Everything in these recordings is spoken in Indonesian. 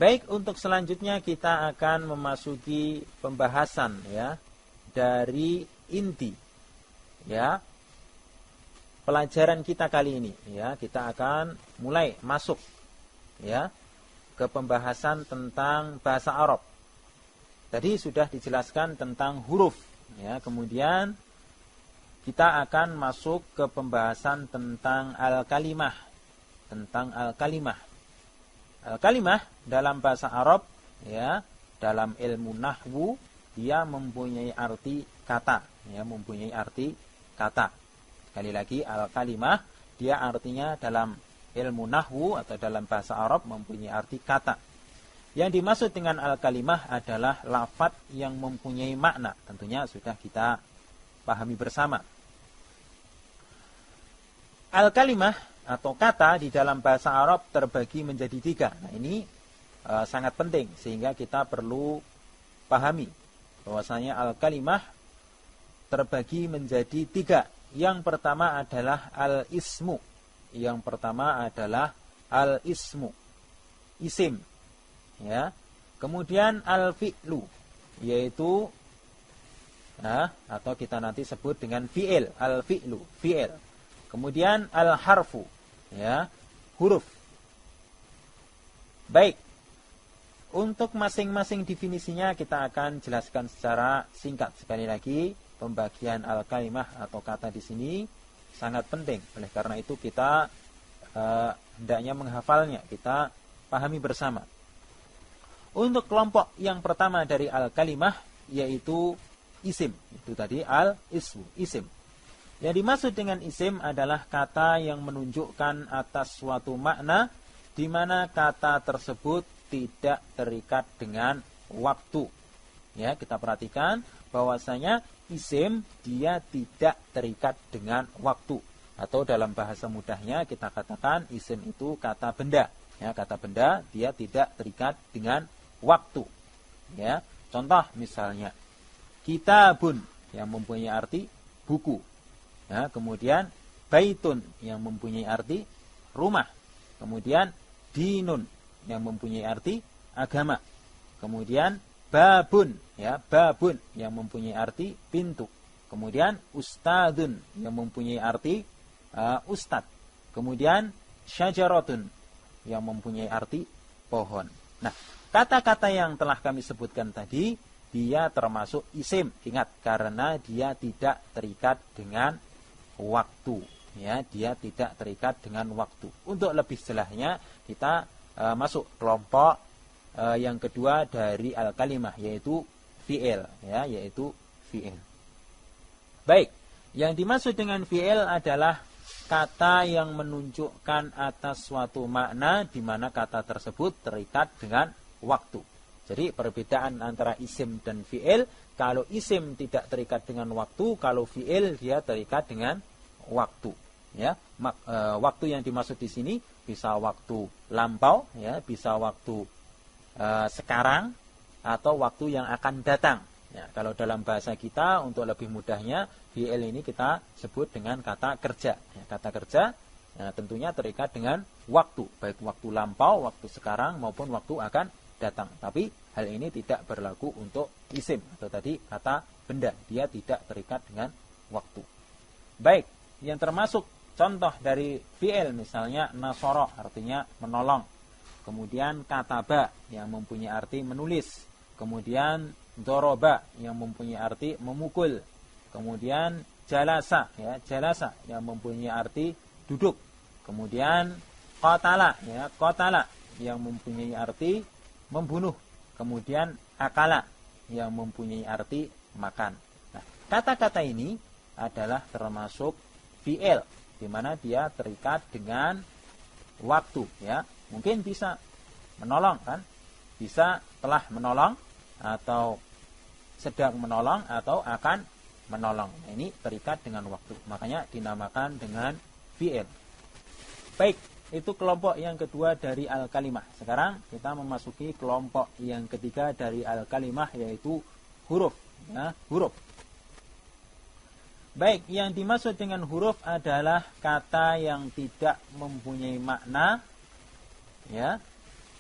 Baik, untuk selanjutnya kita akan memasuki pembahasan ya dari inti ya pelajaran kita kali ini ya. Kita akan mulai masuk ya ke pembahasan tentang bahasa Arab. Tadi sudah dijelaskan tentang huruf ya, kemudian kita akan masuk ke pembahasan tentang al-kalimah. Tentang al-kalimah. Al-kalimah dalam bahasa Arab ya, dalam ilmu nahwu dia mempunyai arti kata ya, mempunyai arti kata. Sekali lagi, al-kalimah dia artinya dalam ilmu nahwu atau dalam bahasa Arab mempunyai arti kata. Yang dimaksud dengan al-kalimah adalah lafaz yang mempunyai makna. Tentunya sudah kita pahami bersama. Al-kalimah atau kata di dalam bahasa Arab terbagi menjadi 3. Nah, ini sangat penting sehingga kita perlu pahami bahwasanya al-kalimah terbagi menjadi 3. Yang pertama adalah al-ismu. Yang pertama adalah al-ismu, isim ya. Kemudian al-fi'lu, yaitu atau kita nanti sebut dengan fi'il, al-fi'lu, fi'il. Kemudian al-harfu ya, huruf. Baik. Untuk masing-masing definisinya kita akan jelaskan secara singkat. Sekali lagi, pembagian al-kalimah atau kata di sini sangat penting. Oleh karena itu kita hendaknya menghafalnya, kita pahami bersama. Untuk kelompok yang pertama dari al-kalimah yaitu isim. Itu tadi al-ismu, isim. Yang dimaksud dengan isim adalah kata yang menunjukkan atas suatu makna di mana kata tersebut tidak terikat dengan waktu. Ya, kita perhatikan bahwasanya isim dia tidak terikat dengan waktu. Atau dalam bahasa mudahnya kita katakan isim itu kata benda. Ya, kata benda dia tidak terikat dengan waktu. Ya, contoh misalnya kitabun yang mempunyai arti buku. Ya, kemudian baitun yang mempunyai arti rumah. Kemudian dinun yang mempunyai arti agama. Kemudian babun ya, babun yang mempunyai arti pintu. Kemudian ustadun yang mempunyai arti ustad. Kemudian syajaratun yang mempunyai arti pohon. Nah, kata-kata yang telah kami sebutkan tadi dia termasuk isim. Ingat, karena dia tidak terikat dengan waktu ya, dia tidak terikat dengan waktu. Untuk lebih jelasnya kita masuk kelompok yang kedua dari al-kalimah yaitu fi'il ya, yaitu fi'il. Baik, yang dimaksud dengan fi'il adalah kata yang menunjukkan atas suatu makna di mana kata tersebut terikat dengan waktu. Jadi perbedaan antara isim dan fi'il, kalau isim tidak terikat dengan waktu, kalau fi'il dia terikat dengan waktu ya. Waktu yang dimaksud di sini bisa waktu lampau ya, bisa waktu sekarang atau waktu yang akan datang ya. Kalau dalam bahasa kita untuk lebih mudahnya fi'il ini kita sebut dengan kata kerja ya. Kata kerja ya, tentunya terikat dengan waktu, baik waktu lampau, waktu sekarang maupun waktu akan datang. Tapi hal ini tidak berlaku untuk isim atau tadi kata benda, dia tidak terikat dengan waktu. Baik, yang termasuk contoh dari fi'il misalnya nasara artinya menolong. Kemudian kataba yang mempunyai arti menulis. Kemudian doroba yang mempunyai arti memukul. Kemudian jalasa ya, jalasa yang mempunyai arti duduk. Kemudian qatala ya, qatala yang mempunyai arti membunuh. Kemudian akala yang mempunyai arti makan. Nah, kata-kata ini adalah termasuk fi'il di mana dia terikat dengan waktu ya. Mungkin bisa menolong kan? Bisa telah menolong atau sedang menolong atau akan menolong. Nah, ini terikat dengan waktu. Makanya dinamakan dengan fi'il. Baik, itu kelompok yang kedua dari al-kalimah. Sekarang kita memasuki kelompok yang ketiga dari al-kalimah yaitu huruf ya, huruf. Baik, yang dimaksud dengan huruf adalah kata yang tidak mempunyai makna ya,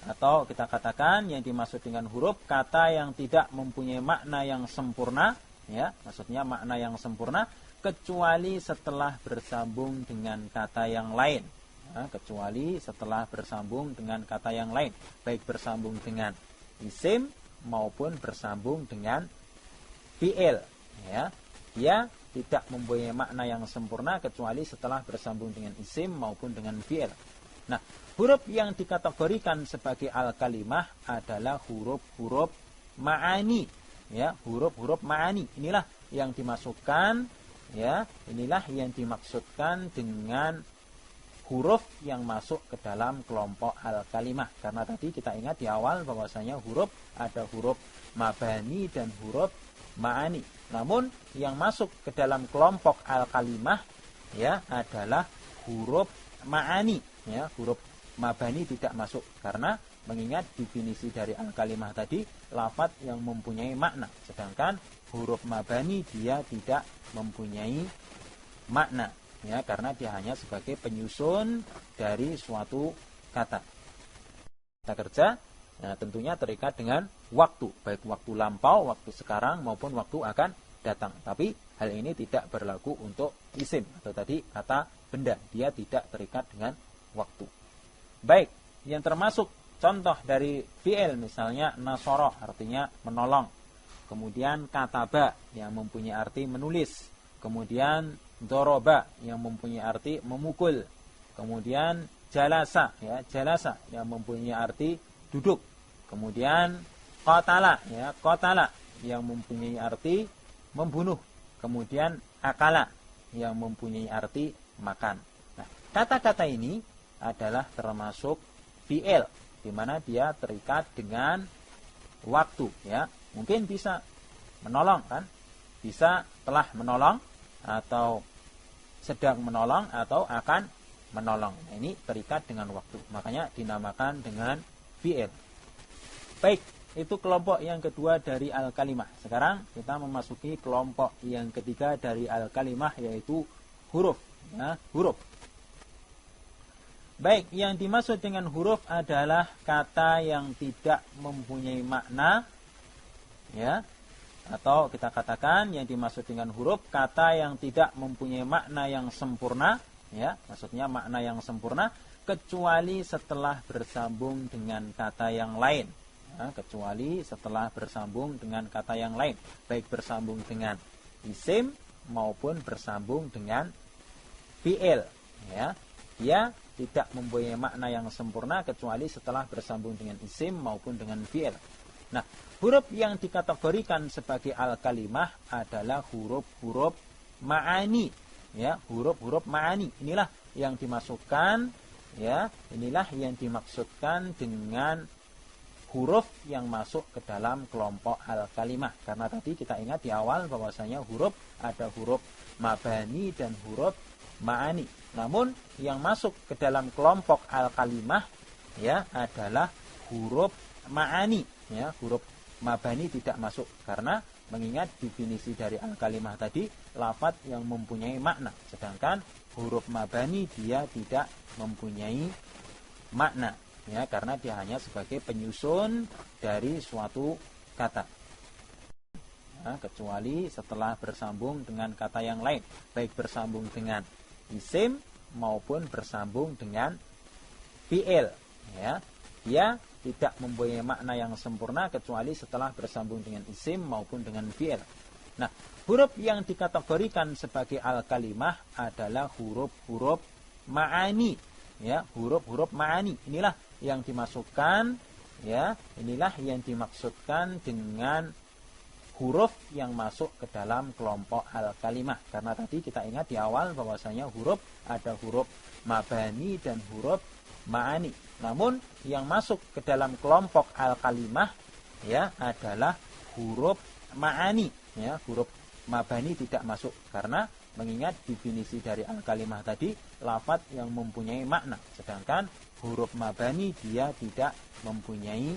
Atau kita katakan yang dimaksud dengan huruf kata yang tidak mempunyai makna yang sempurna, ya, maksudnya makna yang sempurna kecuali setelah bersambung dengan kata yang lain. Ya, kecuali setelah bersambung dengan kata yang lain, baik bersambung dengan isim maupun bersambung dengan fi'il, ya. Dia tidak mempunyai makna yang sempurna kecuali setelah bersambung dengan isim maupun dengan fi'il. Nah, huruf yang dikategorikan sebagai al-kalimah adalah huruf-huruf ma'ani, ya, huruf-huruf ma'ani. Inilah yang dimasukkan, ya, inilah yang dimaksudkan dengan huruf yang masuk ke dalam kelompok al-kalimah. Karena tadi kita ingat di awal bahwasanya huruf ada huruf mabani dan huruf ma'ani. Namun yang masuk ke dalam kelompok al-kalimah, ya, adalah huruf ma'ani, ya. Huruf mabani tidak masuk karena mengingat definisi dari al-kalimah tadi lafadz yang mempunyai makna, sedangkan huruf mabani dia tidak mempunyai makna, ya, karena dia hanya sebagai penyusun dari suatu kata. Kita kerja, nah, tentunya terikat dengan waktu, baik waktu lampau, waktu sekarang maupun waktu akan datang. Tapi hal ini tidak berlaku untuk isim atau tadi kata benda, dia tidak terikat dengan waktu. Baik, yang termasuk contoh dari fi'il misalnya nasoro artinya menolong, kemudian kataba yang mempunyai arti menulis, kemudian doroba yang mempunyai arti memukul, kemudian jalasa, ya, jalasa yang mempunyai arti duduk, kemudian qatala, ya, qatala yang mempunyai arti membunuh, kemudian akala yang mempunyai arti makan. Nah, kata-kata ini adalah termasuk fi'il, di mana dia terikat dengan waktu, ya. Mungkin bisa menolong, kan? Bisa telah menolong atau sedang menolong atau akan menolong. Nah, ini terikat dengan waktu. Makanya dinamakan dengan fi'il. Baik, itu kelompok yang kedua dari al-kalimah. Sekarang kita memasuki kelompok yang ketiga dari al-kalimah, yaitu huruf, ya, huruf. Baik, yang dimaksud dengan huruf adalah kata yang tidak mempunyai makna, ya, atau kita katakan yang dimaksud dengan huruf kata yang tidak mempunyai makna yang sempurna, ya, maksudnya makna yang sempurna kecuali setelah bersambung dengan kata yang lain, ya, kecuali setelah bersambung dengan kata yang lain, baik bersambung dengan isim maupun bersambung dengan fi'il, ya. Dia tidak mempunyai makna yang sempurna kecuali setelah bersambung dengan isim maupun dengan fi'il. Nah, huruf yang dikategorikan sebagai al-kalimah adalah huruf-huruf ma'ani, ya, huruf-huruf ma'ani. Inilah yang dimasukkan, ya, inilah yang dimaksudkan dengan huruf yang masuk ke dalam kelompok al-kalimah. Karena tadi kita ingat di awal bahwasanya huruf ada huruf mabani dan huruf ma'ani. Namun yang masuk ke dalam kelompok al-kalimah, ya, adalah huruf ma'ani, ya. Huruf mabani tidak masuk karena mengingat definisi dari al-kalimah tadi lafadz yang mempunyai makna, sedangkan huruf mabani dia tidak mempunyai makna, ya, karena dia hanya sebagai penyusun dari suatu kata, ya, kecuali setelah bersambung dengan kata yang lain, baik bersambung dengan isim maupun bersambung dengan fi'il, ya. Dia tidak mempunyai makna yang sempurna kecuali setelah bersambung dengan isim maupun dengan fi'il. Nah, huruf yang dikategorikan sebagai al-kalimah adalah huruf-huruf ma'ani, ya, huruf-huruf ma'ani. Inilah yang dimasukkan, ya, inilah yang dimaksudkan dengan huruf yang masuk ke dalam kelompok al-kalimah. Karena tadi kita ingat di awal bahwasanya huruf ada huruf mabani dan huruf ma'ani. Namun yang masuk ke dalam kelompok al-kalimah, ya, adalah huruf ma'ani, ya. Huruf mabani tidak masuk karena mengingat definisi dari al-kalimah tadi lafadz yang mempunyai makna, sedangkan huruf mabani dia tidak mempunyai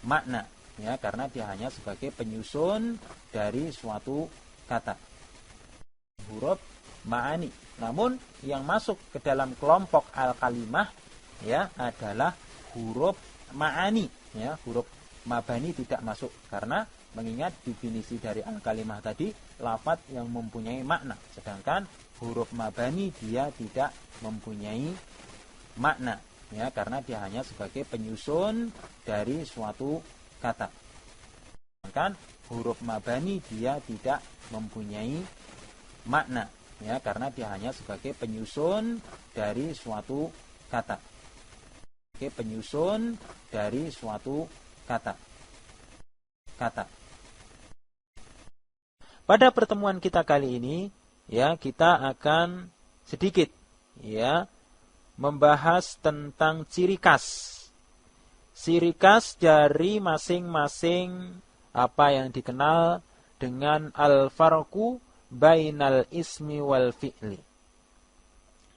makna, ya, karena dia hanya sebagai penyusun dari suatu kata. Huruf ma'ani. Namun yang masuk ke dalam kelompok al-kalimah, ya, adalah huruf ma'ani, ya, huruf mabani tidak masuk karena mengingat definisi dari al-kalimah tadi lafaz yang mempunyai makna, sedangkan huruf mabani dia tidak mempunyai makna, ya, karena dia hanya sebagai penyusun dari suatu kata. Sedangkan huruf mabani dia tidak mempunyai makna, ya, karena dia hanya sebagai penyusun dari suatu kata. Sebagai penyusun dari suatu kata. Pada pertemuan kita kali ini, ya, kita akan sedikit, ya, membahas tentang ciri khas dari masing-masing apa yang dikenal dengan al-farqu bainal ismi wal fi'li.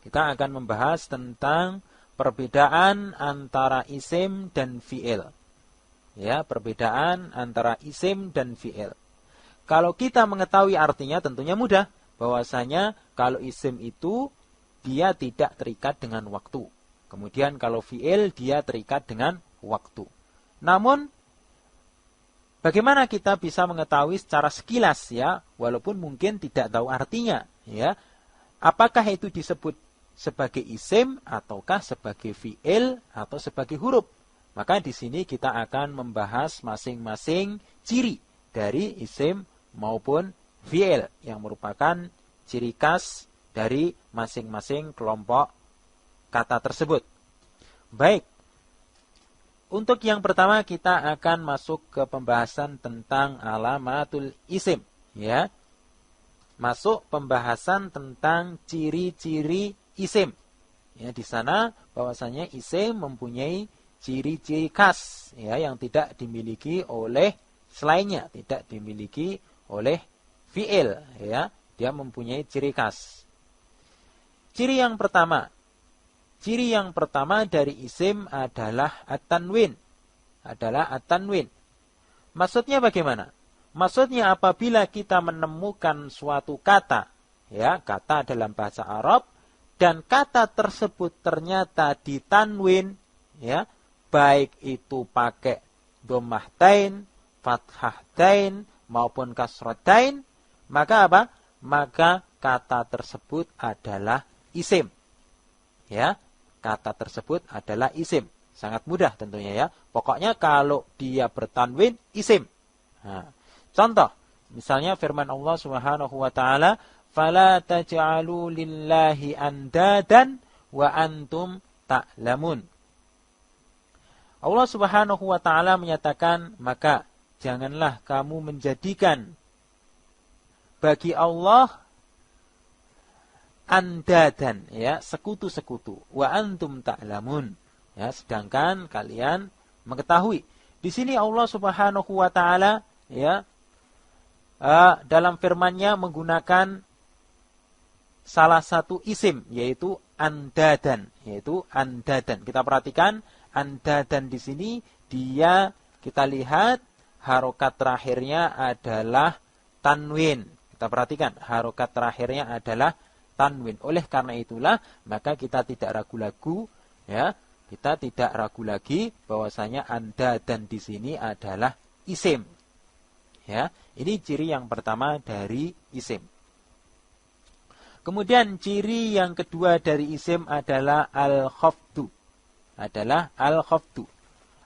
Kita akan membahas tentang perbedaan antara isim dan fi'il. Ya, perbedaan antara isim dan fi'il. Kalau kita mengetahui artinya tentunya mudah, bahwasanya kalau isim itu dia tidak terikat dengan waktu. Kemudian kalau fi'il dia terikat dengan waktu. Namun bagaimana kita bisa mengetahui secara sekilas, ya, walaupun mungkin tidak tahu artinya, ya, apakah itu disebut sebagai isim ataukah sebagai fi'il atau sebagai huruf? Maka di sini kita akan membahas masing-masing ciri dari isim maupun fi'il yang merupakan ciri khas dari masing-masing kelompok kata tersebut. Baik. Untuk yang pertama kita akan masuk ke pembahasan tentang alamatul isim, ya. Masuk pembahasan tentang ciri-ciri isim. Ya, di sana bahwasanya isim mempunyai ciri-ciri khas, ya, yang tidak dimiliki oleh selainnya, tidak dimiliki oleh fi'il, ya. Dia mempunyai ciri khas. Ciri yang pertama dari isim adalah at-tanwin. Maksudnya bagaimana? Maksudnya apabila kita menemukan suatu kata, ya, kata dalam bahasa Arab, dan kata tersebut ternyata ditanwin, ya, baik itu pakai dhammahtain, fathahtain maupun kasratain, maka apa? Maka kata tersebut adalah isim. Ya, kata tersebut adalah isim. Sangat mudah tentunya, ya. Pokoknya kalau dia bertanwin, isim. Nah, contoh, misalnya firman Allah Subhanahu wa taala, "Fala taj'alu lillahi andadan wa antum ta'lamun." Allah Subhanahu wa taala menyatakan, maka janganlah kamu menjadikan bagi Allah andadan, ya, sekutu-sekutu, wa antum ta'lamun, ya, sedangkan kalian mengetahui. Di sini Allah Subhanahu wa taala, ya, dalam firman-Nya menggunakan salah satu isim, yaitu andadan, Kita perhatikan andadan di sini dia kita lihat harokat terakhirnya adalah tanwin. Kita perhatikan harokat terakhirnya adalah tanwin. Oleh karena itulah maka kita tidak ragu-ragu, ya, kita tidak ragu lagi bahwasanya andadan di sini adalah isim. Ya, ini ciri yang pertama dari isim. Kemudian ciri yang kedua dari isim adalah al-khafdu.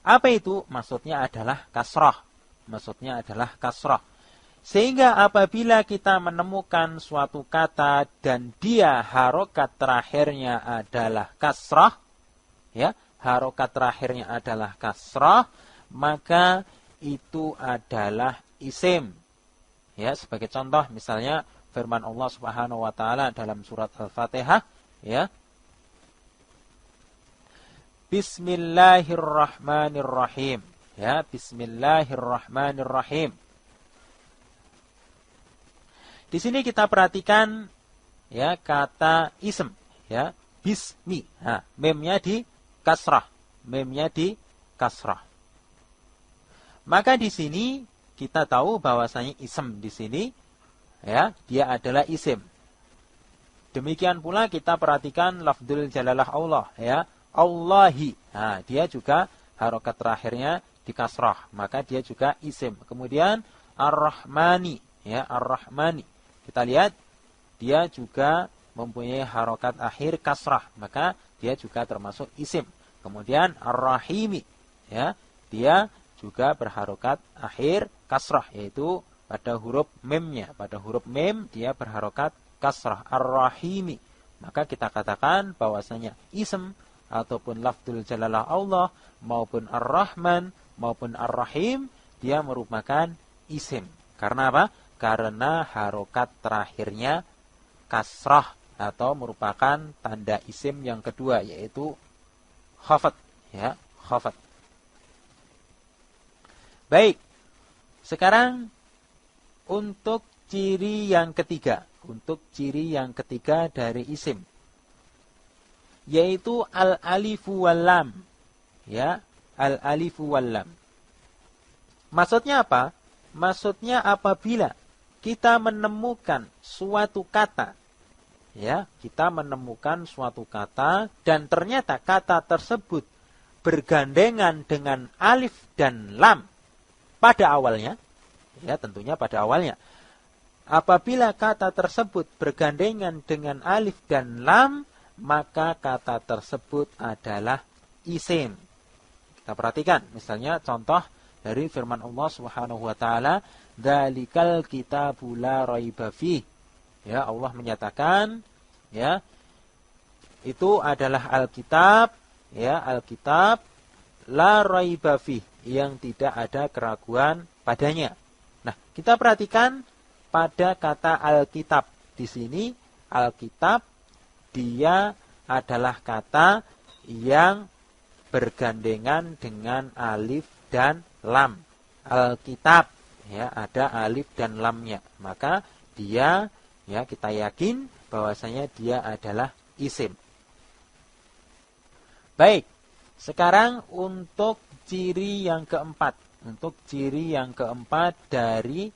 Apa itu? Maksudnya adalah kasrah. Sehingga apabila kita menemukan suatu kata dan dia harokat terakhirnya adalah kasrah, ya, maka itu adalah isim. Ya, sebagai contoh misalnya firman Allah Subhanahu wa taala dalam surat Al-Fatihah, ya. Bismillahirrahmanirrahim. Ya, bismillahirrahmanirrahim. Di sini kita perhatikan, ya, kata ism, ya, bismi. Nah, memnya di kasrah. Maka di sini kita tahu bahwasanya ism di sini, ya, dia adalah isim. Demikian pula kita perhatikan lafdzul jalalah Allah, ya, Allahi. Nah, dia juga harokat terakhirnya di kasrah, maka dia juga isim. Kemudian Ar-Rahmani, ya, Ar-Rahmani. Kita lihat dia juga mempunyai harokat akhir kasrah, maka dia juga termasuk isim. Kemudian Ar-Rahimi, ya, dia juga berharokat akhir kasrah, yaitu pada huruf memnya. Pada huruf mem dia berharokat kasrah. Ar-Rahimi. Maka kita katakan bahwasanya isim ataupun lafzul jalalah Allah maupun Ar-Rahman maupun Ar-Rahim dia merupakan isim. Karena apa? Karena harokat terakhirnya kasrah atau merupakan tanda isim yang kedua, yaitu khafat, ya, khafat. Baik. Sekarang untuk ciri yang ketiga, dari isim, yaitu al-alifu wal lam, ya, al-alifu wal lam. Maksudnya apa? Maksudnya apabila kita menemukan suatu kata, ya, kita menemukan suatu kata dan ternyata kata tersebut bergandengan dengan alif dan lam pada awalnya, ya, tentunya pada awalnya. Apabila kata tersebut bergandengan dengan alif dan lam, maka kata tersebut adalah isim. Kita perhatikan, misalnya contoh dari firman Allah Subhanahu wa taala, "Dzalikal kitabu la raiba fih." Ya, Allah menyatakan, ya, itu adalah Alkitab, ya, Alkitab la raiba fih, yang tidak ada keraguan padanya. Nah, kita perhatikan pada kata Alkitab. Di sini Alkitab dia adalah kata yang bergandengan dengan alif dan lam. Alkitab, ya, ada alif dan lamnya. Maka dia, ya, kita yakin bahwasanya dia adalah isim. Baik. Sekarang untuk ciri yang keempat. Untuk ciri yang keempat dari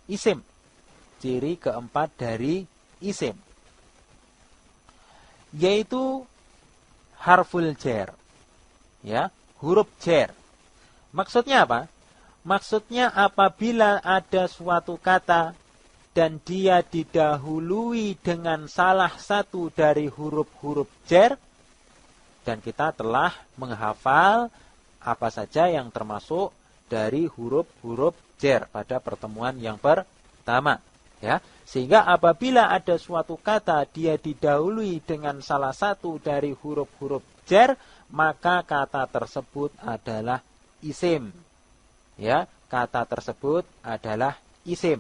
isim. Ciri keempat dari isim, yaitu harful jar, ya, huruf jar. Maksudnya apa? Maksudnya apabila ada suatu kata dan dia didahului dengan salah satu dari huruf-huruf jar, dan kita telah menghafal apa saja yang termasuk dari huruf-huruf jar pada pertemuan yang pertama, ya. Sehingga apabila ada suatu kata dia didahului dengan salah satu dari huruf-huruf jar, maka kata tersebut adalah isim. Ya, kata tersebut adalah isim.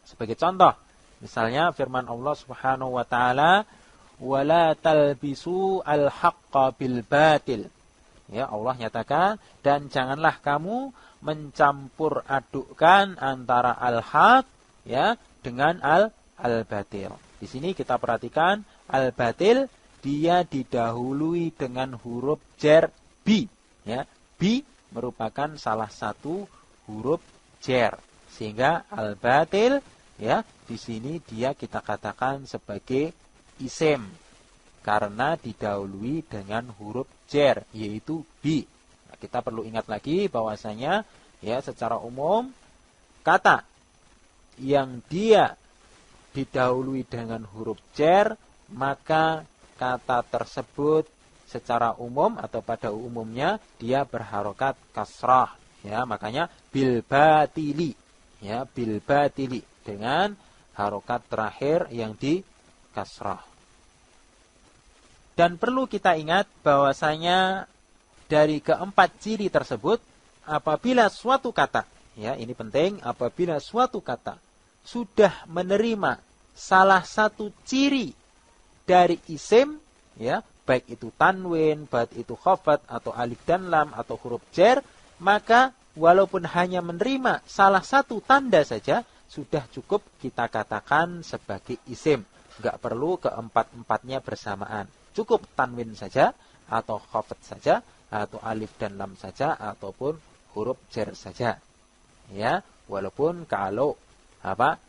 Sebagai contoh, misalnya firman Allah Subhanahu wa taala, "Wala talbisu al-haqqa bil batil." Ya, Allah nyatakan, dan janganlah kamu mencampur adukkan antara al-haq, ya, dengan al-batil. Di sini kita perhatikan al-batil dia didahului dengan huruf jar bi, ya. Bi merupakan salah satu huruf jar. Sehingga al-batil, ya, di sini dia kita katakan sebagai isim karena didahului dengan huruf jar, yaitu bi. Nah, kita perlu ingat lagi bahwasanya, ya, secara umum kata yang dia didahului dengan huruf jar, maka kata tersebut secara umum atau pada umumnya dia berharokat kasrah, ya, makanya bil batili, ya, bil batili dengan harokat terakhir yang di kasrah. Dan perlu kita ingat bahwasanya dari keempat ciri tersebut, apabila suatu kata, ya, ini penting, apabila suatu kata sudah menerima salah satu ciri dari isim, ya, baik itu tanwin, baik itu khafat atau alif dan lam atau huruf jar, maka walaupun hanya menerima salah satu tanda saja sudah cukup kita katakan sebagai isim. Enggak perlu keempat-empatnya bersamaan. Cukup tanwin saja atau khafat saja atau alif dan lam saja ataupun huruf jar saja. Ya, walaupun kalau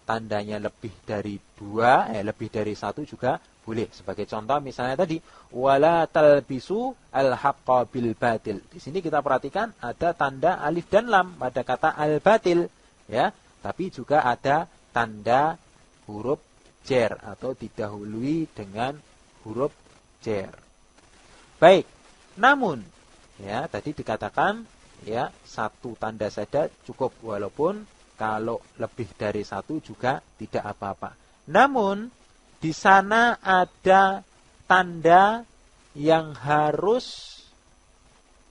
tandanya lebih dari dua, lebih dari satu juga boleh. Sebagai contoh misalnya tadi wala talbisu al-haqqa bil batil. Di sini kita perhatikan ada tanda alif dan lam pada kata al-batil, ya. Tapi juga ada tanda huruf jer atau didahului dengan huruf jer. Baik. Namun ya, tadi dikatakan ya satu tanda saja cukup, walaupun kalau lebih dari satu juga tidak apa-apa. Namun di sana ada tanda yang harus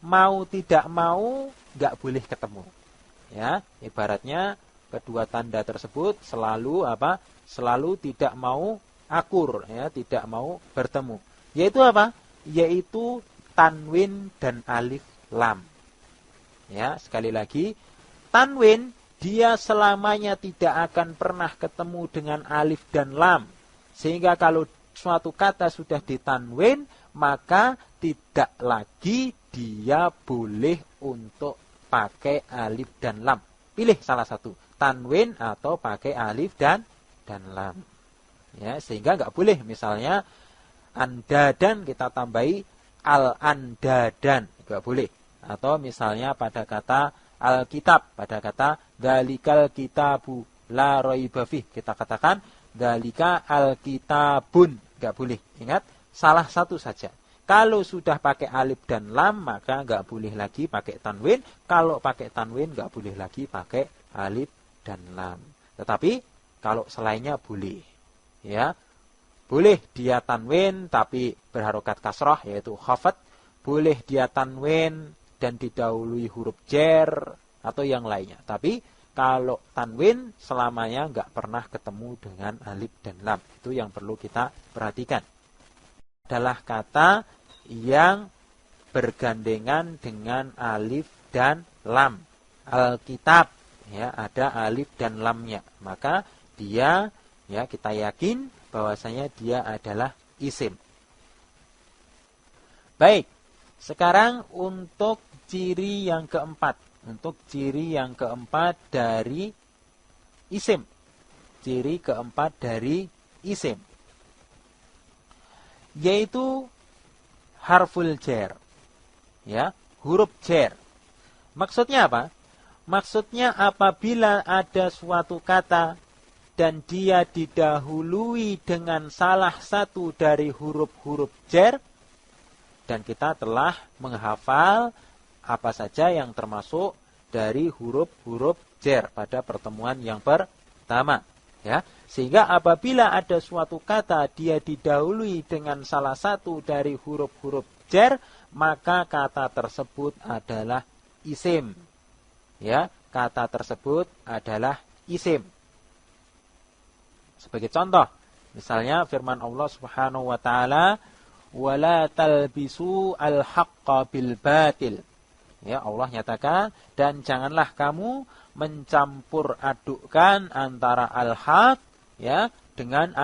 mau tidak mau nggak boleh ketemu. Ya, ibaratnya kedua tanda tersebut selalu apa? Selalu tidak mau akur, ya, tidak mau bertemu. Yaitu apa? Yaitu tanwin dan alif lam. Ya, sekali lagi, tanwin dia selamanya tidak akan pernah ketemu dengan alif dan lam. Sehingga kalau suatu kata sudah ditanwin, maka tidak lagi dia boleh untuk pakai alif dan lam. Pilih salah satu, tanwin atau pakai alif dan lam. Ya, sehingga nggak boleh misalnya andadan kita tambahi al-andadan, nggak boleh. Atau misalnya pada kata al-kitab, pada kata dzalikal kitabu la raiba fih, kita katakan dzalika al-kitabun, nggak boleh. Ingat, salah satu saja. Kalau sudah pakai alif dan lam, maka nggak boleh lagi pakai tanwin. Kalau pakai tanwin, nggak boleh lagi pakai alif dan lam. Tetapi kalau selainnya boleh. Ya, boleh dia tanwin tapi berharokat kasrah, yaitu khafat. Boleh dia tanwin dan didahului huruf jer atau yang lainnya. Tapi kalau tanwin selamanya nggak pernah ketemu dengan alif dan lam. Itu yang perlu kita perhatikan. Adalah kata yang bergandengan dengan alif dan lam. Alkitab, ya, ada alif dan lamnya. Maka dia, ya, kita yakin bahwasanya dia adalah isim. Baik, sekarang untuk ciri yang keempat. Untuk ciri yang keempat dari isim. Ciri keempat dari isim, yaitu harful jer. Ya, huruf jer. Maksudnya apa? Maksudnya apabila ada suatu kata dan dia didahului dengan salah satu dari huruf-huruf jer, dan kita telah menghafal apa saja yang termasuk dari huruf-huruf jer pada pertemuan yang pertama, ya. Sehingga apabila ada suatu kata dia didahului dengan salah satu dari huruf-huruf jer, maka kata tersebut adalah isim. Ya, kata tersebut adalah isim. Sebagai contoh, misalnya firman Allah Subhanahu wa taala, "Wala talbisu al-haqqa bil batil." Ya, Allah nyatakan, dan janganlah kamu mencampur adukkan antara al-haq, ya, dengan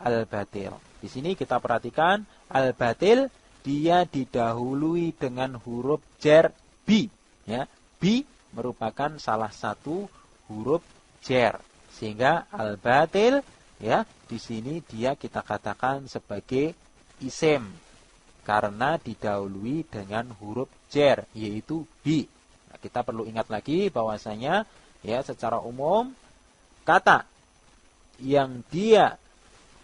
al-batil. Di sini kita perhatikan al-batil dia didahului dengan huruf jer bi, ya. Bi merupakan salah satu huruf jer. Sehingga al-batil, ya, di sini dia kita katakan sebagai isim karena didahului dengan huruf jer, yaitu bi. Nah, kita perlu ingat lagi bahwasanya, ya, secara umum kata yang dia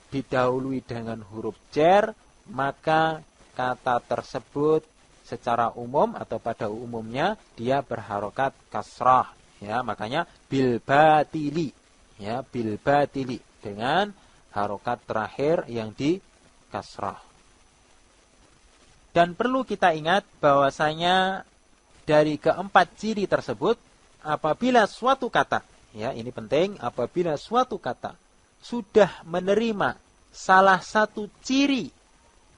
didahului dengan huruf jer, maka kata tersebut secara umum atau pada umumnya dia berharokat kasrah, ya. Makanya bil batili, ya, bil batili dengan harokat terakhir yang di kasrah. Dan perlu kita ingat bahwasanya dari keempat ciri tersebut, apabila suatu kata, ya, ini penting, apabila suatu kata sudah menerima salah satu ciri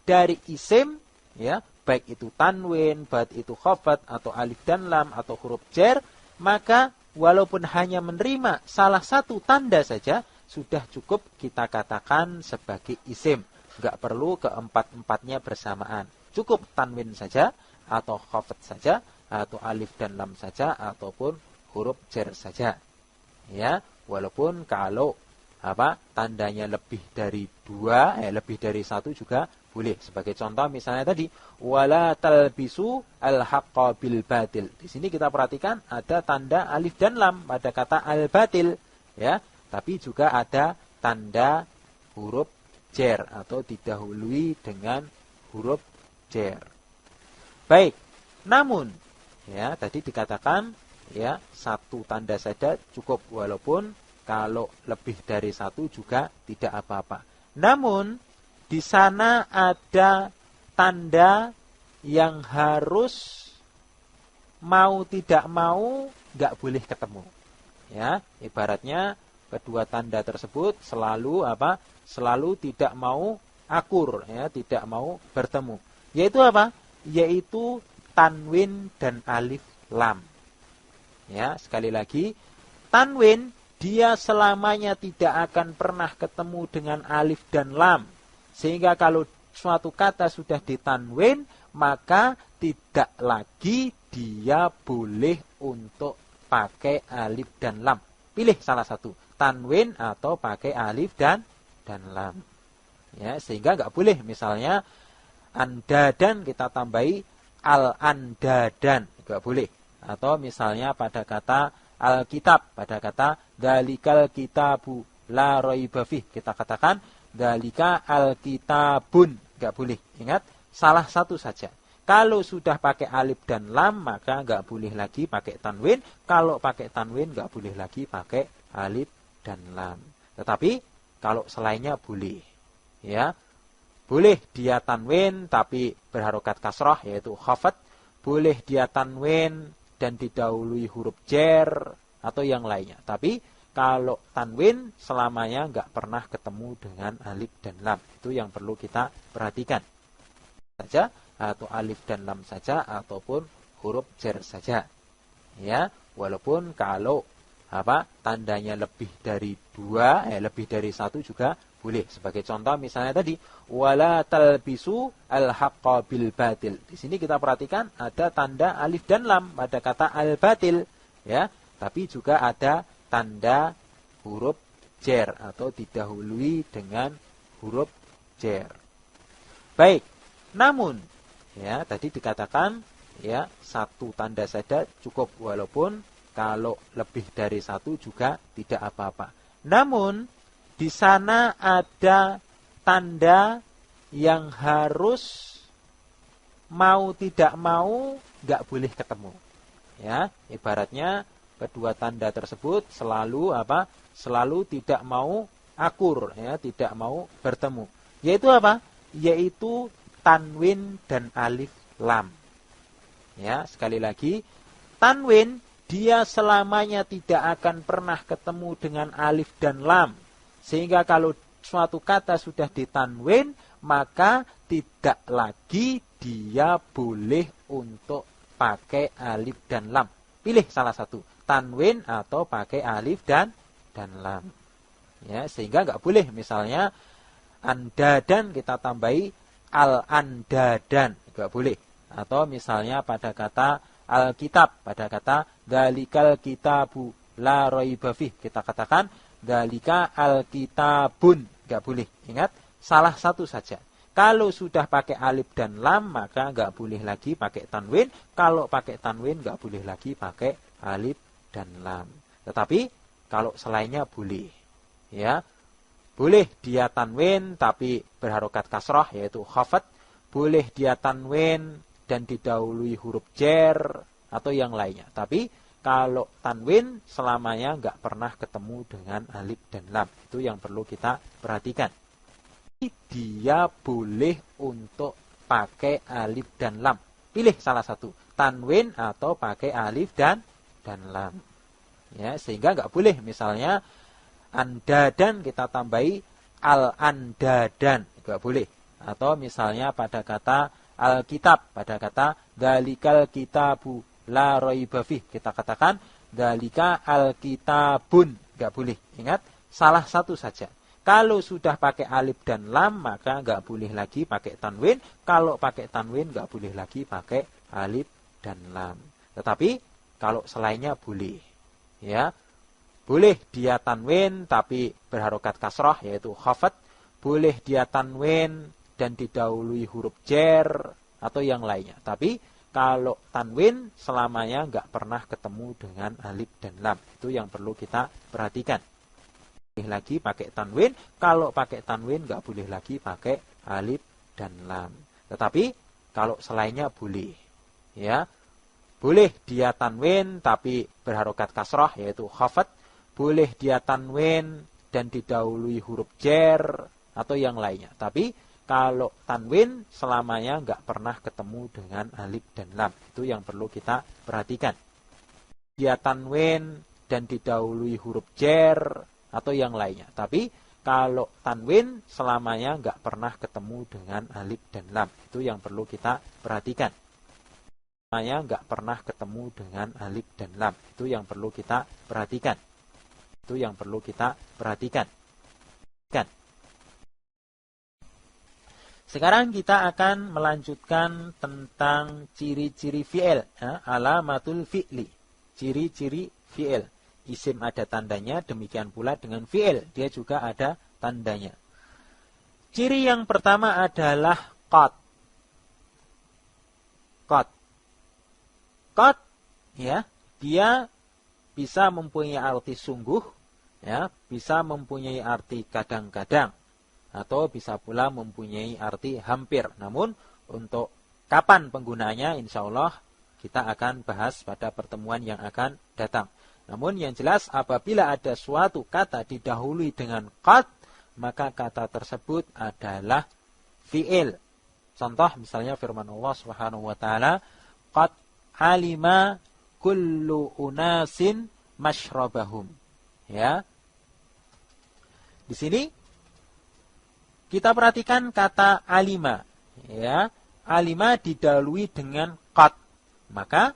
dari isim, ya, baik itu tanwin, baik itu khafat atau alif dan lam atau huruf jer, maka walaupun hanya menerima salah satu tanda saja sudah cukup kita katakan sebagai isim. Enggak perlu keempat-empatnya bersamaan. Cukup tanwin saja, atau khafat saja, atau alif dan lam saja, ataupun huruf jer saja. Ya, walaupun kalau tandanya lebih dari dua, lebih dari satu juga boleh. Sebagai contoh misalnya tadi, wala talbisu al-haqqa bil batil. Di sini kita perhatikan ada tanda alif dan lam pada kata al-batil, ya. Tapi juga ada tanda huruf jer atau didahului dengan huruf jer. Baik. Namun, ya, tadi dikatakan ya satu tanda saja cukup, walaupun kalau lebih dari satu juga tidak apa-apa. Namun di sana ada tanda yang harus mau tidak mau nggak boleh ketemu. Ya, ibaratnya kedua tanda tersebut selalu Selalu tidak mau akur, ya, tidak mau bertemu. Yaitu apa? Yaitu tanwin dan alif lam. Ya, sekali lagi, tanwin dia selamanya tidak akan pernah ketemu dengan alif dan lam. Sehingga kalau suatu kata sudah ditanwin, maka tidak lagi dia boleh untuk pakai alif dan lam. Pilih salah satu, tanwin atau pakai alif dan lam. Ya, sehingga nggak boleh misalnya andadan kita tambahi al-andadan, nggak boleh. Atau misalnya pada kata al-kitab, pada kata dalikal kitabu la raiba fih, kita katakan dalika al-kitabun, nggak boleh. Ingat, salah satu saja. Kalau sudah pakai alif dan lam, maka nggak boleh lagi pakai tanwin. Kalau pakai tanwin, nggak boleh lagi pakai alif dan lam. Tetapi kalau selainnya boleh. Ya. Boleh dia tanwin tapi berharokat kasrah, yaitu khafat. Boleh dia tanwin dan didahului huruf jer atau yang lainnya. Tapi kalau tanwin selamanya nggak pernah ketemu dengan alif dan lam. Itu yang perlu kita perhatikan. Saja atau alif dan lam saja ataupun huruf jer saja. Ya, walaupun kalau tandanya lebih dari dua, lebih dari satu juga boleh. Sebagai contoh misalnya tadi, wala talbisu al-haqqa bil batil. Di sini kita perhatikan ada tanda alif dan lam pada kata al-batil, ya. Tapi juga ada tanda huruf jer atau didahului dengan huruf jer. Baik. Namun, ya, tadi dikatakan ya satu tanda saja cukup, walaupun kalau lebih dari satu juga tidak apa-apa. Namun, di sana ada tanda yang harus mau tidak mau nggak boleh ketemu. Ya, ibaratnya kedua tanda tersebut selalu Selalu tidak mau akur, ya, tidak mau bertemu. Yaitu apa? Yaitu tanwin dan alif lam. Ya, sekali lagi, tanwin dia selamanya tidak akan pernah ketemu dengan alif dan lam. Sehingga kalau suatu kata sudah ditanwin, maka tidak lagi dia boleh untuk pakai alif dan lam. Pilih salah satu, tanwin atau pakai alif dan lam. Ya, sehingga nggak boleh misalnya andadan kita tambahi al-andadan, nggak boleh. Atau misalnya pada kata al-kitab, pada kata dalikal kitabu la raiba fih, kita katakan dalika al-kitabun, enggak boleh. Ingat, salah satu saja. Kalau sudah pakai alif dan lam, maka enggak boleh lagi pakai tanwin. Kalau pakai tanwin, enggak boleh lagi pakai alif dan lam. Tetapi kalau selainnya boleh. Ya. Boleh dia tanwin tapi berharokat kasrah, yaitu khafat. Boleh dia tanwin dan didahului huruf jer atau yang lainnya. Tapi kalau tanwin selamanya nggak pernah ketemu dengan alif dan lam. Itu yang perlu kita perhatikan. Dia boleh untuk pakai alif dan lam. Pilih salah satu, tanwin atau pakai alif dan lam. Ya, sehingga nggak boleh misalnya andadan kita tambahi al-andadan, nggak boleh. Atau misalnya pada kata al-kitab, pada kata dalikal kitabu la raiba fih, kita katakan dalika al-kitabun, enggak boleh. Ingat, salah satu saja. Kalau sudah pakai alif dan lam, maka enggak boleh lagi pakai tanwin. Kalau pakai tanwin, enggak boleh lagi pakai alif dan lam. Tetapi kalau selainnya boleh. Ya. Boleh dia tanwin tapi berharokat kasrah yaitu khafat. Boleh dia tanwin dan didahului huruf jer atau yang lainnya. Tapi kalau tanwin selamanya nggak pernah ketemu dengan alif dan lam. Itu yang perlu kita perhatikan. Boleh lagi pakai tanwin. Kalau pakai tanwin nggak boleh lagi pakai alif dan lam. Tetapi kalau selainnya boleh. Ya, boleh dia tanwin tapi berharokat kasrah yaitu khafat. Boleh dia tanwin dan didahului huruf jer atau yang lainnya. Tapi kalau tanwin selamanya nggak pernah ketemu dengan alif dan lam. Itu yang perlu kita perhatikan. Dia tanwin dan didahului huruf jer atau yang lainnya. Tapi kalau tanwin selamanya nggak pernah ketemu dengan alif dan lam. Itu yang perlu kita perhatikan. Selamanya nggak pernah ketemu dengan alif dan lam. Itu yang perlu kita perhatikan. Itu yang perlu kita perhatikan. Sekarang kita akan melanjutkan tentang ciri-ciri fi'il, alamatul fi'li. Ciri-ciri fi'il. Isim ada tandanya, demikian pula dengan fi'il, dia juga ada tandanya. Ciri yang pertama adalah qad. Qad. Qad, ya, dia bisa mempunyai arti sungguh, ya, bisa mempunyai arti kadang-kadang, atau bisa pula mempunyai arti hampir. Namun untuk kapan penggunaannya insya Allah kita akan bahas pada pertemuan yang akan datang. Namun yang jelas apabila ada suatu kata didahului dengan qad, maka kata tersebut adalah fi'il. Contoh misalnya firman Allah Subhanahu wa taala, qad alima kullu unasin mashrabahum. Ya. Di sini kita perhatikan kata alima, ya. Alima didahului dengan qad. Maka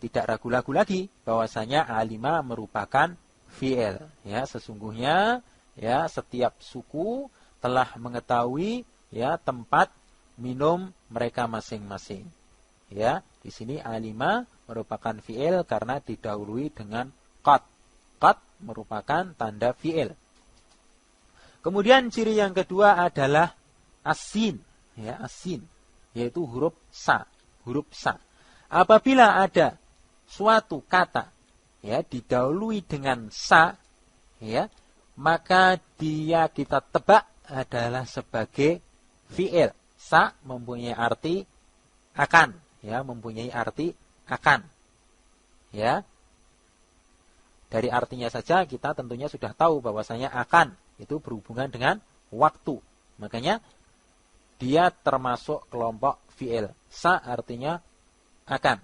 tidak ragu-ragu lagi bahwasanya alima merupakan fi'il, ya. Sesungguhnya ya setiap suku telah mengetahui ya tempat minum mereka masing-masing. Ya, di sini alima merupakan fi'il karena didahului dengan qad. Qad merupakan tanda fi'il. Kemudian ciri yang kedua adalah asin, ya, asin, yaitu huruf sa, huruf sa. Apabila ada suatu kata ya didahului dengan sa, ya, maka dia kita tebak adalah sebagai fi'il. Sa mempunyai arti akan, ya, mempunyai arti akan. Ya. Dari artinya saja kita tentunya sudah tahu bahwasanya akan itu berhubungan dengan waktu. Makanya dia termasuk kelompok fi'il. Sa artinya akan.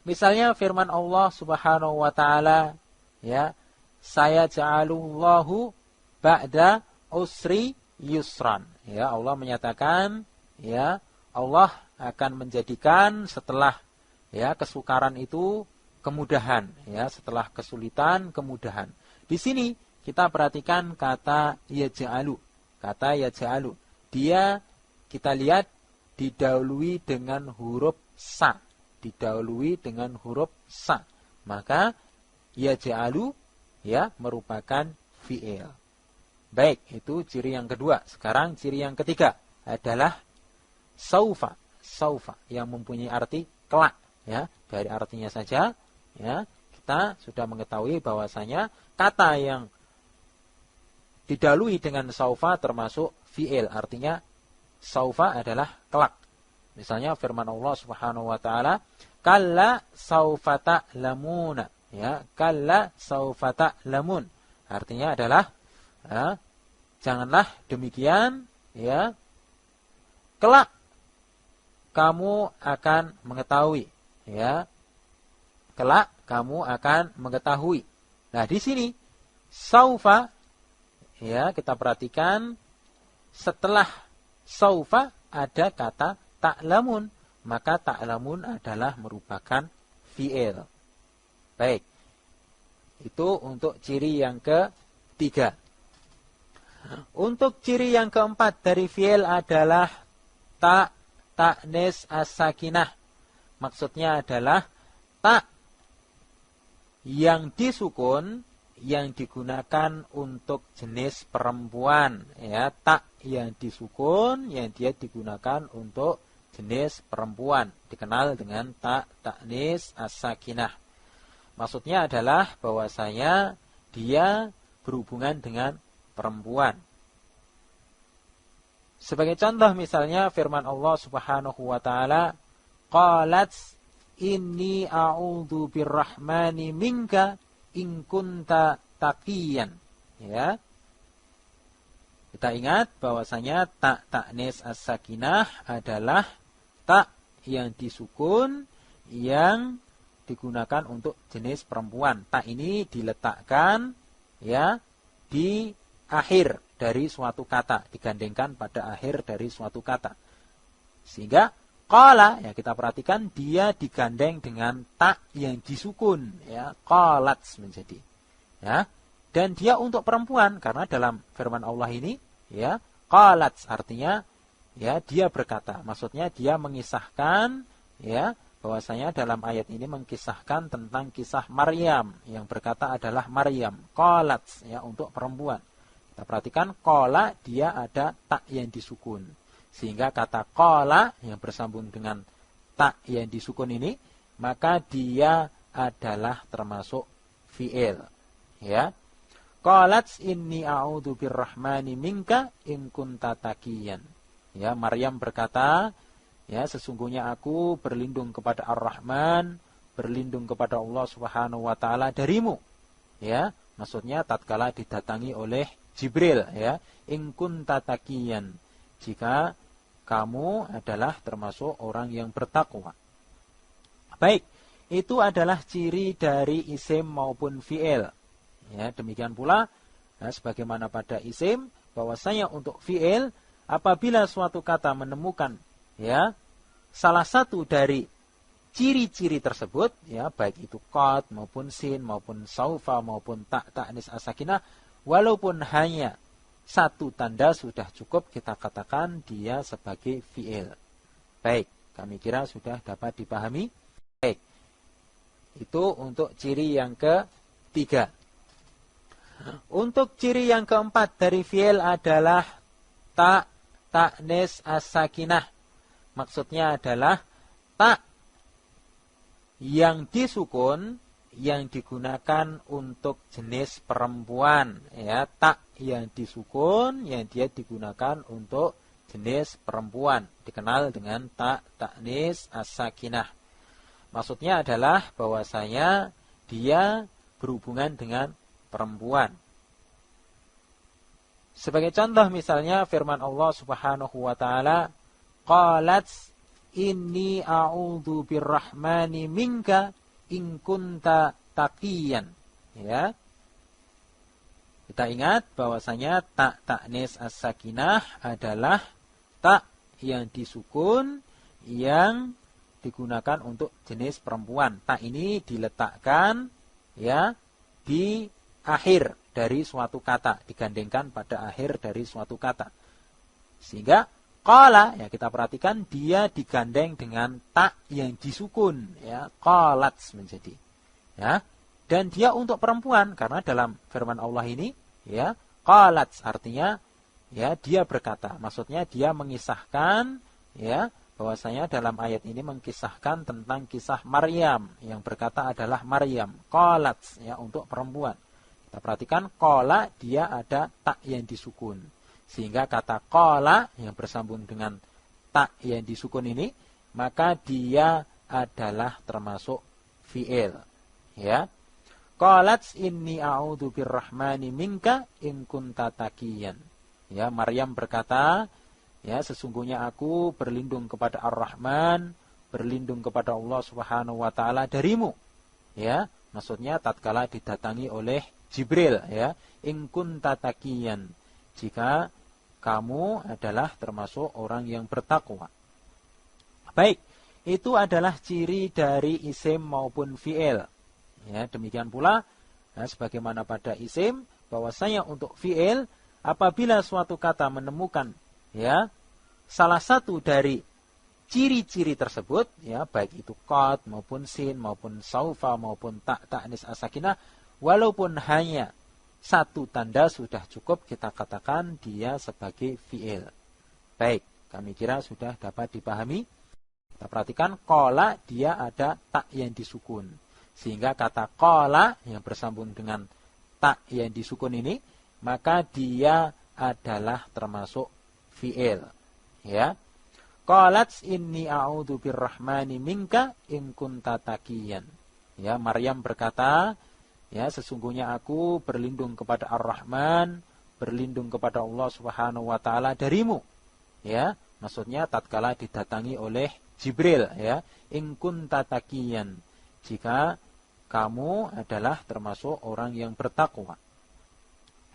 Misalnya firman Allah Subhanahu wa taala, ya, saya ja'alullahu ba'da usri yusran. Ya, Allah menyatakan, ya, Allah akan menjadikan setelah ya kesukaran itu kemudahan, ya, setelah kesulitan kemudahan. Di sini kita perhatikan kata yaj'alu. Kata yaj'alu. Dia kita lihat didahului dengan huruf sa. Didahului dengan huruf sa. Maka yaj'alu ya merupakan fi'il. Baik, itu ciri yang kedua. Sekarang ciri yang ketiga adalah saufa. Saufa yang mempunyai arti kelak, ya. Dari artinya saja, ya, kita sudah mengetahui bahwasanya kata yang didahului dengan saufa termasuk fi'il, artinya saufa adalah kelak. Misalnya firman Allah Subhanahu wa taala, kalla saufa ta'lamuna, ya, kalla saufa ta'lamun. Artinya adalah ya, janganlah demikian, ya, kelak kamu akan mengetahui, ya. Kelak kamu akan mengetahui. Nah, di sini saufa, ya, kita perhatikan setelah saufa ada kata ta'lamun, maka ta'lamun adalah merupakan fi'il. Baik. Itu untuk ciri yang ketiga. Untuk ciri yang keempat dari fi'il adalah ta'nis as-sakinah. Maksudnya adalah ta yang disukun yang digunakan untuk jenis perempuan, ya, tak yang disukun yang dia digunakan untuk jenis perempuan dikenal dengan tak ta'nis as-sakinah. Maksudnya adalah bahwasanya dia berhubungan dengan perempuan. Sebagai contoh misalnya firman Allah Subhanahu wa taala, qalat inni a'udzu birrahmani minka in kunta taqiyan. Ya. Kita ingat bahwasanya tak ta'nis as-sakinah adalah tak yang disukun yang digunakan untuk jenis perempuan. Tak ini diletakkan ya di akhir dari suatu kata, digandengkan pada akhir dari suatu kata. Sehingga qala, ya kita perhatikan dia digandeng dengan tak yang disukun, ya, qalat menjadi. Ya. Dan dia untuk perempuan karena dalam firman Allah ini, ya, qalat artinya ya dia berkata. Maksudnya dia mengisahkan, ya, bahwasanya dalam ayat ini mengisahkan tentang kisah Maryam, yang berkata adalah Maryam, qalat, ya, untuk perempuan. Kita perhatikan qala dia ada tak yang disukun. Sehingga kata qala yang bersambung dengan tak yang disukun ini, maka dia adalah termasuk fi'il. Ya. Qalat inni a'udzu birrahmani minka in kunta taqiyan. Ya, Maryam berkata, ya, sesungguhnya aku berlindung kepada Ar-Rahman, berlindung kepada Allah Subhanahu wa taala darimu. Ya, maksudnya tatkala didatangi oleh Jibril, ya, in kunta taqiyan. Jika kamu adalah termasuk orang yang bertakwa. Baik, itu adalah ciri dari isim maupun fi'il. Ya, demikian pula, ya, sebagaimana pada isim, bahwasanya untuk fi'il, apabila suatu kata menemukan, ya, salah satu dari ciri-ciri tersebut, ya, baik itu qad maupun sin maupun saufa maupun tak ta'nis as-sakinah, walaupun hanya satu tanda sudah cukup kita katakan dia sebagai fi'il. Baik, kami kira sudah dapat dipahami. Baik, itu untuk ciri yang ketiga. Untuk ciri yang keempat dari fi'il adalah tak ta'nis as-sakinah. Maksudnya adalah tak yang disukun yang digunakan untuk jenis perempuan, ya, tak yang disukun yang dia digunakan untuk jenis perempuan dikenal dengan tak ta'nis as-sakinah. Maksudnya adalah bahwasanya dia berhubungan dengan perempuan. Sebagai contoh misalnya firman Allah Subhanahu wa taala, qalat inni a'udzu birrahmani minka in kunta taqiyan. Ya. Kita ingat bahwasanya tak ta'nis as-sakinah adalah tak yang disukun yang digunakan untuk jenis perempuan. Tak ini diletakkan, ya, di akhir dari suatu kata, digandengkan pada akhir dari suatu kata. Sehingga qala, ya, kita perhatikan dia digandeng dengan tak yang disukun, ya, qalat menjadi. Ya. Dan dia untuk perempuan karena dalam firman Allah ini, ya, qalat artinya, ya, dia berkata. Maksudnya dia mengisahkan, ya, bahwasanya dalam ayat ini mengisahkan tentang kisah Maryam, yang berkata adalah Maryam, qalat, ya, untuk perempuan. Kita perhatikan qala dia ada tak yang disukun. Sehingga kata qala yang bersambung dengan tak yang disukun ini, maka dia adalah termasuk fi'il. Ya. Qalat inni a'udzu birrahmani minka in kunta taqiyan. Ya, Maryam berkata, ya, sesungguhnya aku berlindung kepada Ar-Rahman, berlindung kepada Allah Subhanahu wa taala darimu. Ya, maksudnya tatkala didatangi oleh Jibril, ya, in kunta taqiyan. Jika kamu adalah termasuk orang yang bertakwa. Baik, itu adalah ciri dari isim maupun fi'il. Ya, demikian pula, ya, sebagaimana pada isim, bahwasanya untuk fi'il, apabila suatu kata menemukan, ya, salah satu dari ciri-ciri tersebut, ya, baik itu qad maupun sin maupun saufa maupun ta'nis as-sakinah, walaupun hanya satu tanda sudah cukup kita katakan dia sebagai fi'il. Baik, kami kira sudah dapat dipahami. Kita perhatikan qala dia ada tak yang disukun. Sehingga kata qala yang bersambung dengan tak yang disukun ini, maka dia adalah termasuk fi'il. Ya. Qalat inni a'udzu birrahmani minka in kunta taqiyan. Ya, Maryam berkata, ya, sesungguhnya aku berlindung kepada Ar-Rahman, berlindung kepada Allah Subhanahu wa taala darimu. Ya, maksudnya tatkala didatangi oleh Jibril, ya, in kunta taqiyan. Jika kamu adalah termasuk orang yang bertakwa.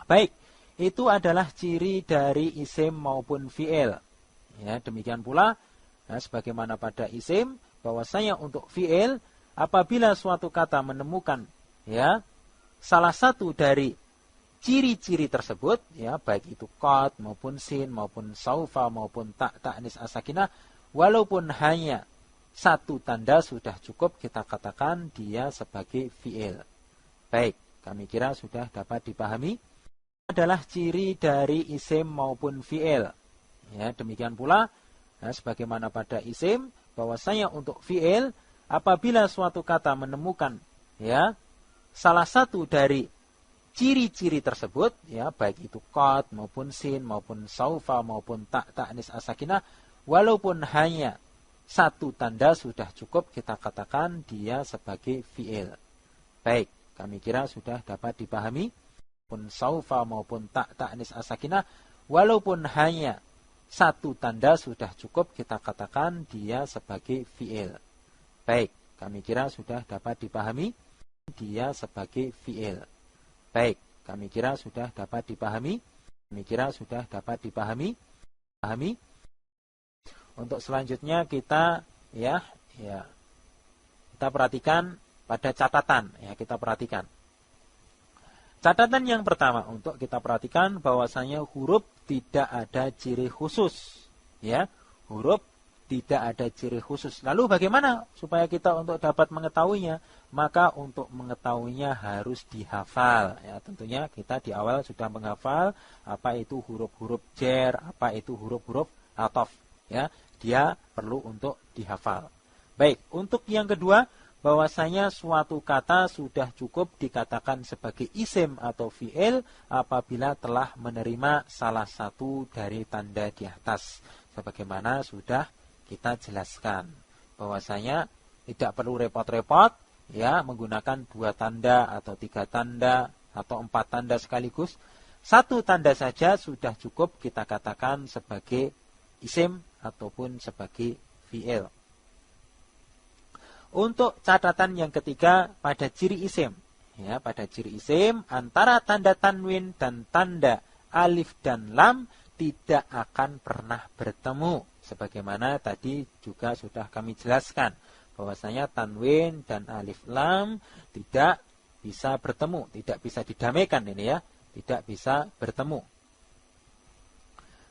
Baik, itu adalah ciri dari isim maupun fi'il. Ya, demikian pula, ya, sebagaimana pada isim, bahwasanya untuk fi'il, apabila suatu kata menemukan, ya, salah satu dari ciri-ciri tersebut, ya, baik itu qad maupun sin maupun saufa maupun ta'nis as-sakinah, walaupun hanya satu tanda sudah cukup kita katakan dia sebagai fi'il. Baik, kami kira sudah dapat dipahami. Adalah ciri dari isim maupun fi'il. Ya, demikian pula, ya, sebagaimana pada isim, bahwasanya untuk fi'il, apabila suatu kata menemukan, ya, salah satu dari ciri-ciri tersebut, ya, baik itu qad maupun sin maupun saufa maupun ta'nis as-sakinah, walaupun hanya satu tanda sudah cukup kita katakan dia sebagai fi'il. Baik, kami kira sudah dapat dipahami. Pun saufa maupun ta'nis as-sakinah, walaupun hanya satu tanda sudah cukup kita katakan dia sebagai fi'il. Baik, kami kira sudah dapat dipahami. Dia sebagai fi'il. Baik, kami kira sudah dapat dipahami. Kami kira sudah dapat dipahami. Pahami. Untuk selanjutnya kita, ya, kita perhatikan pada catatan, ya, kita perhatikan. Catatan yang pertama untuk kita perhatikan bahwasanya huruf tidak ada ciri khusus, ya, huruf tidak ada ciri khusus. Lalu bagaimana supaya kita untuk dapat mengetahuinya? Maka untuk mengetahuinya harus dihafal, ya. Tentunya kita di awal sudah menghafal apa itu huruf-huruf jar, apa itu huruf-huruf ataf, ya. Dia perlu untuk dihafal. Baik, untuk yang kedua, bahwasanya suatu kata sudah cukup dikatakan sebagai isim atau fi'il apabila telah menerima salah satu dari tanda di atas. Sebagaimana sudah kita jelaskan, bahwasanya tidak perlu repot-repot, ya, menggunakan 2 tanda atau 3 tanda atau 4 tanda sekaligus. 1 tanda saja sudah cukup kita katakan sebagai isim ataupun sebagai fi'il. Untuk catatan yang ketiga pada ciri isim, ya, pada ciri isim antara tanda tanwin dan tanda alif dan lam tidak akan pernah bertemu. Sebagaimana tadi juga sudah kami jelaskan bahwasanya tanwin dan alif lam tidak bisa bertemu, tidak bisa didamaikan ini, ya, tidak bisa bertemu.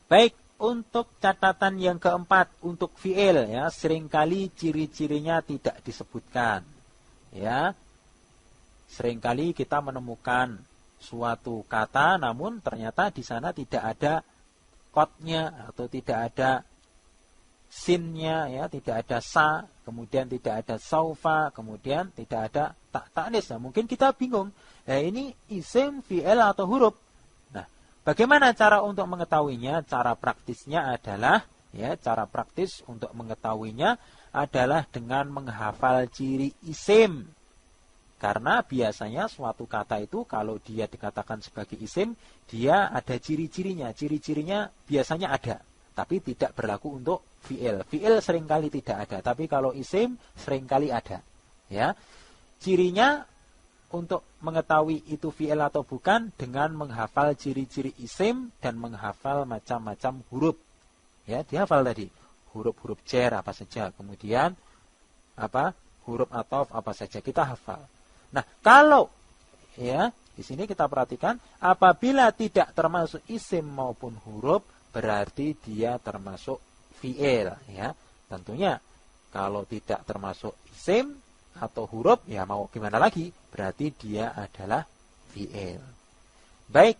Baik. Untuk catatan yang keempat, untuk fi'il, ya, seringkali ciri-cirinya tidak disebutkan. Ya, seringkali kita menemukan suatu kata, namun ternyata di sana tidak ada qadnya atau tidak ada sinnya, ya, tidak ada sa, kemudian tidak ada saufa, kemudian tidak ada ta'nis. Nah, mungkin kita bingung, ya, ini isim, fi'il atau huruf. Bagaimana cara untuk mengetahuinya? Cara praktisnya adalah, ya, cara praktis untuk mengetahuinya adalah dengan menghafal ciri isim. Karena biasanya suatu kata itu kalau dia dikatakan sebagai isim, dia ada ciri-cirinya. Ciri-cirinya biasanya ada, tapi tidak berlaku untuk fi'il. Fi'il seringkali tidak ada, tapi kalau isim seringkali ada. Ya, cirinya untuk mengetahui itu fi'il atau bukan dengan menghafal ciri-ciri isim dan menghafal macam-macam huruf. Ya, dihafal tadi. Huruf-huruf jar apa saja, kemudian apa? Huruf ataf apa saja kita hafal. Nah, kalau, ya, di sini kita perhatikan apabila tidak termasuk isim maupun huruf berarti dia termasuk fi'il, ya. Tentunya kalau tidak termasuk isim atau huruf, ya mau gimana lagi? Berarti dia adalah fi'il. Baik,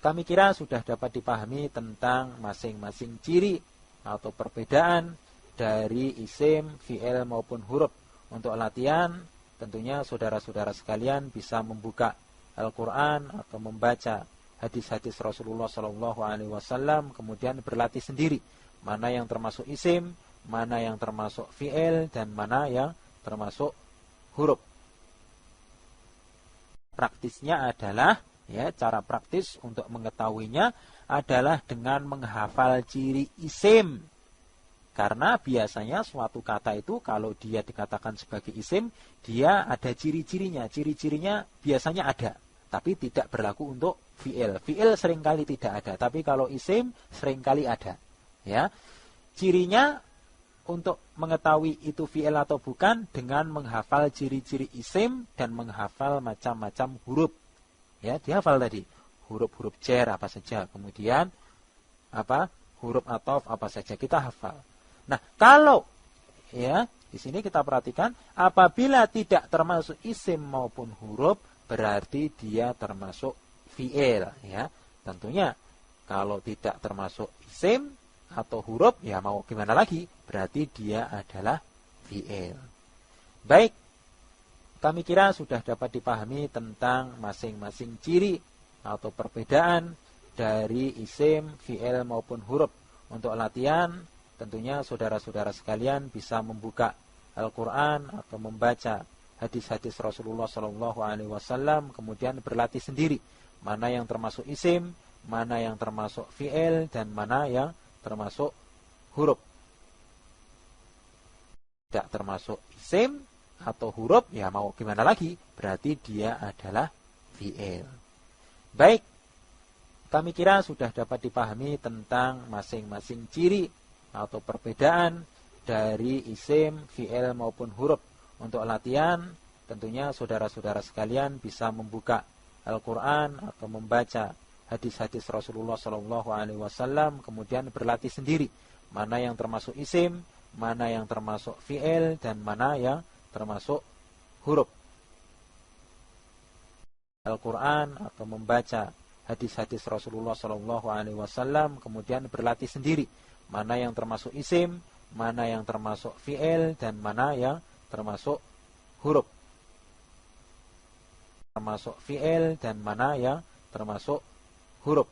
kami kira sudah dapat dipahami tentang masing-masing ciri atau perbedaan dari isim, fi'il maupun huruf. Untuk latihan, tentunya saudara-saudara sekalian bisa membuka Al-Quran atau membaca hadis-hadis Rasulullah SAW, kemudian berlatih sendiri mana yang termasuk isim, mana yang termasuk fi'il, dan mana yang termasuk huruf. Praktisnya adalah, ya, cara praktis untuk mengetahuinya adalah dengan menghafal ciri isim. Karena biasanya suatu kata itu kalau dia dikatakan sebagai isim, dia ada ciri-cirinya. Ciri-cirinya biasanya ada, tapi tidak berlaku untuk fi'il. Fi'il seringkali tidak ada, tapi kalau isim seringkali ada. Ya, cirinya untuk mengetahui itu fi'il atau bukan dengan menghafal ciri-ciri isim dan menghafal macam-macam huruf. Ya, dihafal tadi huruf-huruf jar apa saja, kemudian huruf athof apa saja kita hafal. Nah, kalau ya di sini kita perhatikan apabila tidak termasuk isim maupun huruf berarti dia termasuk fi'il. Ya, tentunya kalau tidak termasuk isim atau huruf, ya mau gimana lagi? Berarti dia adalah fi'il. Baik, kami kira sudah dapat dipahami tentang masing-masing ciri atau perbedaan dari isim, fi'il maupun huruf. Untuk latihan, tentunya saudara-saudara sekalian bisa membuka Al-Quran atau membaca hadis-hadis Rasulullah SAW, kemudian berlatih sendiri mana yang termasuk isim, mana yang termasuk fi'il, dan mana yang termasuk huruf. Tidak termasuk isim atau huruf, ya mau gimana lagi? Berarti dia adalah fi'il. Baik, kami kira sudah dapat dipahami tentang masing-masing ciri atau perbedaan dari isim, fi'il maupun huruf. Untuk latihan, tentunya saudara-saudara sekalian bisa membuka Al-Quran atau membaca hadis-hadis Rasulullah SAW, kemudian berlatih sendiri mana yang termasuk isim, mana yang termasuk fi'il, dan mana yang termasuk huruf. Al-Quran atau membaca hadis-hadis Rasulullah SAW, kemudian berlatih sendiri mana yang termasuk isim, mana yang termasuk fi'il, dan mana yang termasuk huruf. Termasuk fi'il dan mana yang termasuk huruf.